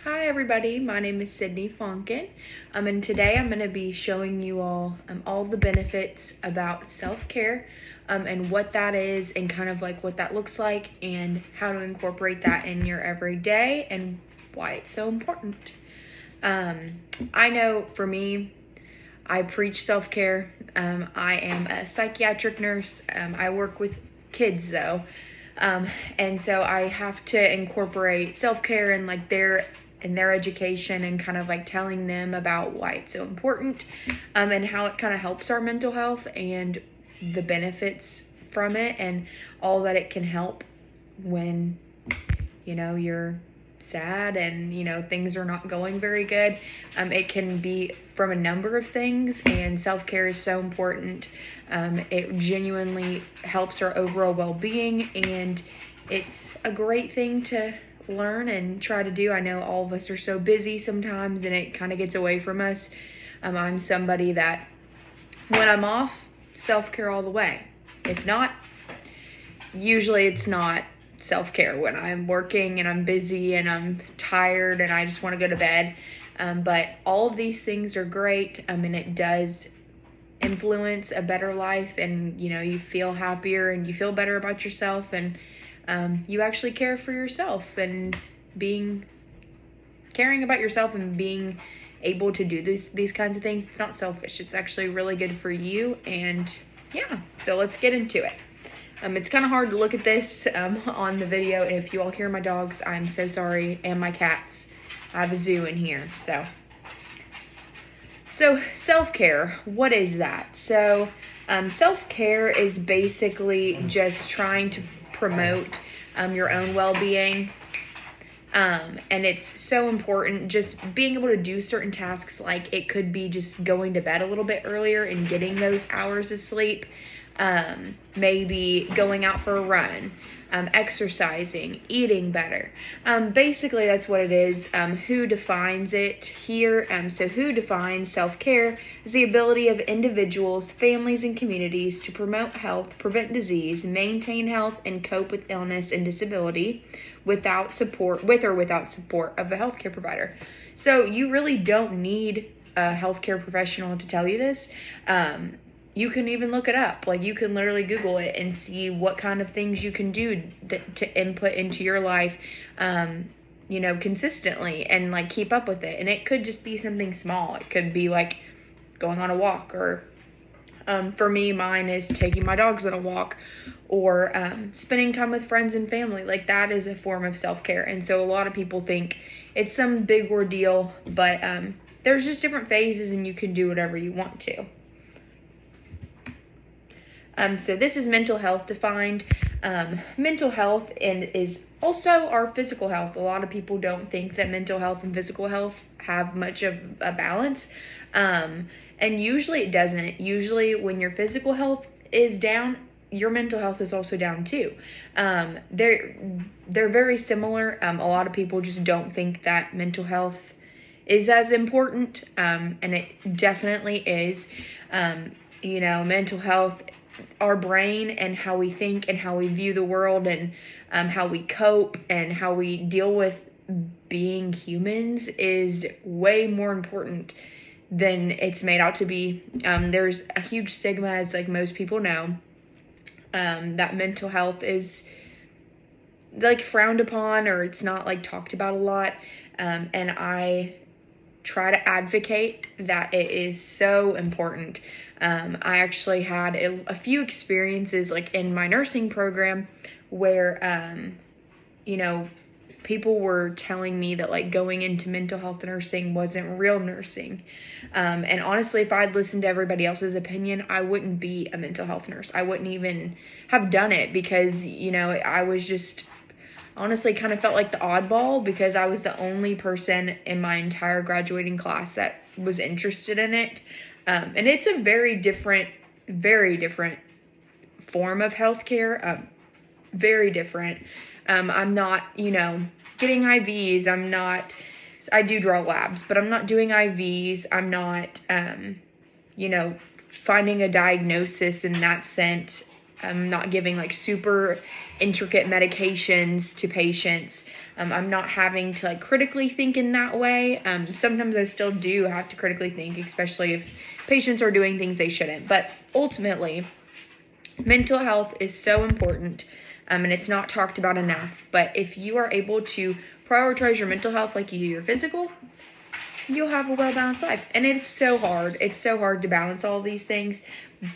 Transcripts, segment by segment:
Hi everybody, my name is Sydney Fonkin, and today I'm going to be showing you all the benefits about self-care and what that is and kind of like what that looks like and how to incorporate that in your everyday and why it's so important. I know for me, I preach self-care. I am a psychiatric nurse. I work with kids though. And so I have to incorporate self-care and like their education and kind of like telling them about why it's so important, and how it kind of helps our mental health and the benefits from it and all that it can help when, you're sad and, things are not going very good. It can be from a number of things, and self-care is so important. It genuinely helps our overall well-being, and it's a great thing to learn and try to do. I know all of us are so busy sometimes and it kind of gets away from us. I'm somebody that when I'm off, self-care all the way. If not, usually it's not self-care when I'm working and I'm busy and I'm tired and I just want to go to bed. But all of these things are great. And it does influence a better life, and you feel happier and you feel better about yourself, and you actually care for yourself, and caring about yourself and being able to do these kinds of things, it's not selfish. It's actually really good for you. And yeah, so let's get into it. It's kind of hard to look at this on the video, and if you all hear my dogs, I'm so sorry, and my cats. I have a zoo in here. So self-care, what is that? So self-care is basically just trying to promote your own well-being, and it's so important. Just being able to do certain tasks, like it could be just going to bed a little bit earlier and getting those hours of sleep, maybe going out for a run, exercising, eating better. Basically that's what it is. WHO defines it here. So WHO defines self-care as the ability of individuals, families, and communities to promote health, prevent disease, maintain health, and cope with illness and disability with or without support of a healthcare provider. So you really don't need a healthcare professional to tell you this. You can even look it up. Like, you can literally Google it and see what kind of things you can do to input into your life, consistently, and like keep up with it. And it could just be something small. It could be like going on a walk, or for me, mine is taking my dogs on a walk, or spending time with friends and family. Like, that is a form of self-care. And so a lot of people think it's some big ordeal, but there's just different phases, and you can do whatever you want to. So this is mental health defined. Mental health is also our physical health. A lot of people don't think that mental health and physical health have much of a balance. And usually it doesn't. Usually when your physical health is down, your mental health is also down too. They're very similar. A lot of people just don't think that mental health is as important. And it definitely is. Mental health, our brain and how we think and how we view the world, and how we cope and how we deal with being humans is way more important than it's made out to be. There's a huge stigma, as like most people know, that mental health is like frowned upon, or it's not like talked about a lot. And I try to advocate that it is so important. I actually had a few experiences like in my nursing program where, people were telling me that like going into mental health nursing wasn't real nursing. And honestly, if I'd listened to everybody else's opinion, I wouldn't be a mental health nurse. I wouldn't even have done it, because, I was just honestly kind of felt like the oddball, because I was the only person in my entire graduating class that was interested in it. And it's a very different form of healthcare. Very different. I'm not, getting IVs. I do draw labs, but I'm not doing IVs. I'm not, finding a diagnosis in that sense. I'm not giving like super intricate medications to patients. I'm not having to like critically think in that way. Sometimes I still do have to critically think, especially if patients are doing things they shouldn't. But ultimately, mental health is so important, and it's not talked about enough. But if you are able to prioritize your mental health like you do your physical, you'll have a well-balanced life. And it's so hard. It's so hard to balance all these things.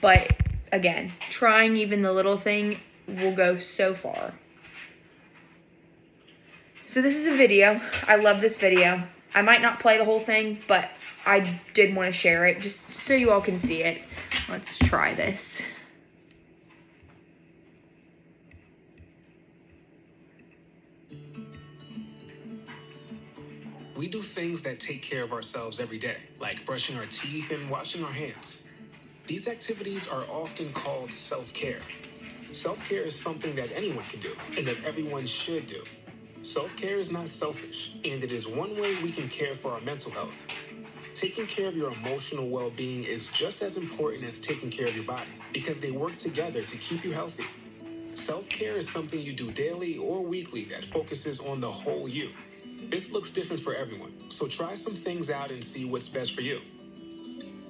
But again, trying even the little thing will go so far. So this is a video. I love this video. I might not play the whole thing, but I did want to share it just so you all can see it. Let's try this. We do things that take care of ourselves every day, like brushing our teeth and washing our hands. These activities are often called self-care. Self-care is something that anyone can do and that everyone should do. Self-care is not selfish, and it is one way we can care for our mental health. Taking care of your emotional well-being is just as important as taking care of your body, because they work together to keep you healthy. Self-care is something you do daily or weekly that focuses on the whole you. This looks different for everyone, so try some things out and see what's best for you.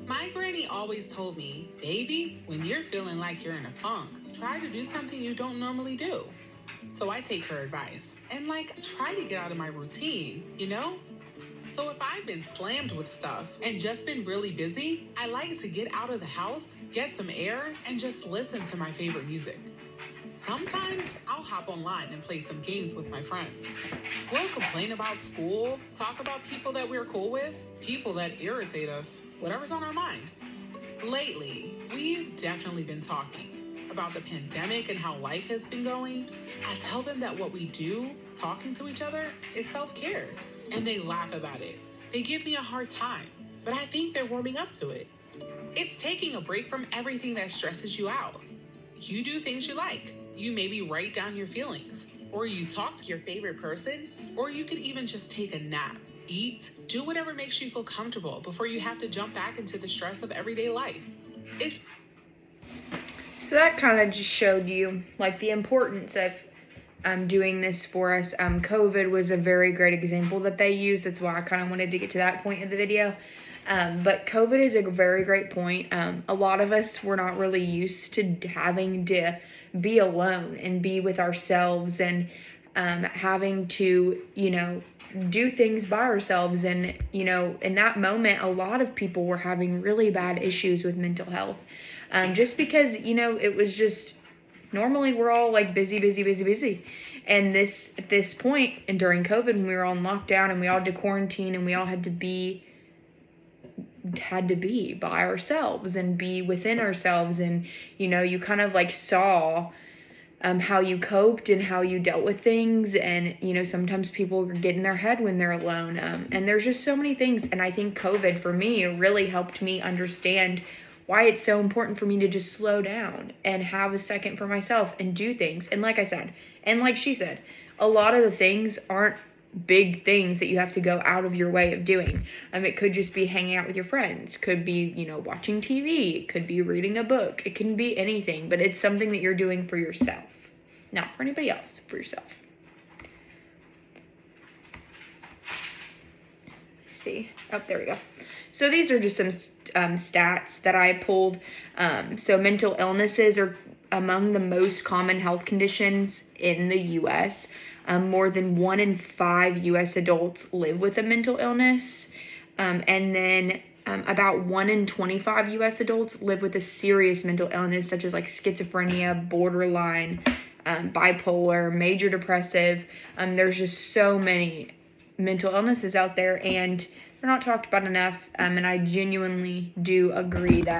My granny always told me, baby, when you're feeling like you're in a funk, try to do something you don't normally do. So I take her advice and try to get out of my routine, you know? So if I've been slammed with stuff and just been really busy, I like to get out of the house, get some air, and just listen to my favorite music. Sometimes I'll hop online and play some games with my friends. We'll complain about school, talk about people that we're cool with, people that irritate us, whatever's on our mind. Lately, we've definitely been talking about the pandemic and how life has been going. I tell them that what we do, talking to each other, is self-care. And they laugh about it. They give me a hard time, but I think they're warming up to it. It's taking a break from everything that stresses you out. You do things you like. You maybe write down your feelings, or you talk to your favorite person, or you could even just take a nap, eat, do whatever makes you feel comfortable before you have to jump back into the stress of everyday life. So that kind of just showed you the importance of doing this for us. COVID was a very great example that they used. That's why I kind of wanted to get to that point of the video. But COVID is a very great point. A lot of us were not really used to having to be alone and be with ourselves and having to, do things by ourselves. And, in that moment, a lot of people were having really bad issues with mental health. Just because, it was just, normally we're all busy. And at this point, and during COVID, when we were all in lockdown and we all had to quarantine and we all had to be by ourselves and be within ourselves. And, you kind of saw how you coped and how you dealt with things. And, sometimes people get in their head when they're alone. And there's just so many things. And I think COVID for me really helped me understand why it's so important for me to just slow down and have a second for myself and do things. And like I said, and like she said, a lot of the things aren't big things that you have to go out of your way of doing. It could just be hanging out with your friends, could be, watching TV, it could be reading a book, it can be anything, but it's something that you're doing for yourself, not for anybody else, for yourself. See, oh, there we go. So these are just some stats that I pulled. So mental illnesses are among the most common health conditions in the U.S. More than 1 in 5 U.S. adults live with a mental illness. And then about 1 in 25 U.S. adults live with a serious mental illness, such as schizophrenia, borderline, bipolar, major depressive. There's just so many mental illnesses out there, and they're not talked about enough. And I genuinely do agree that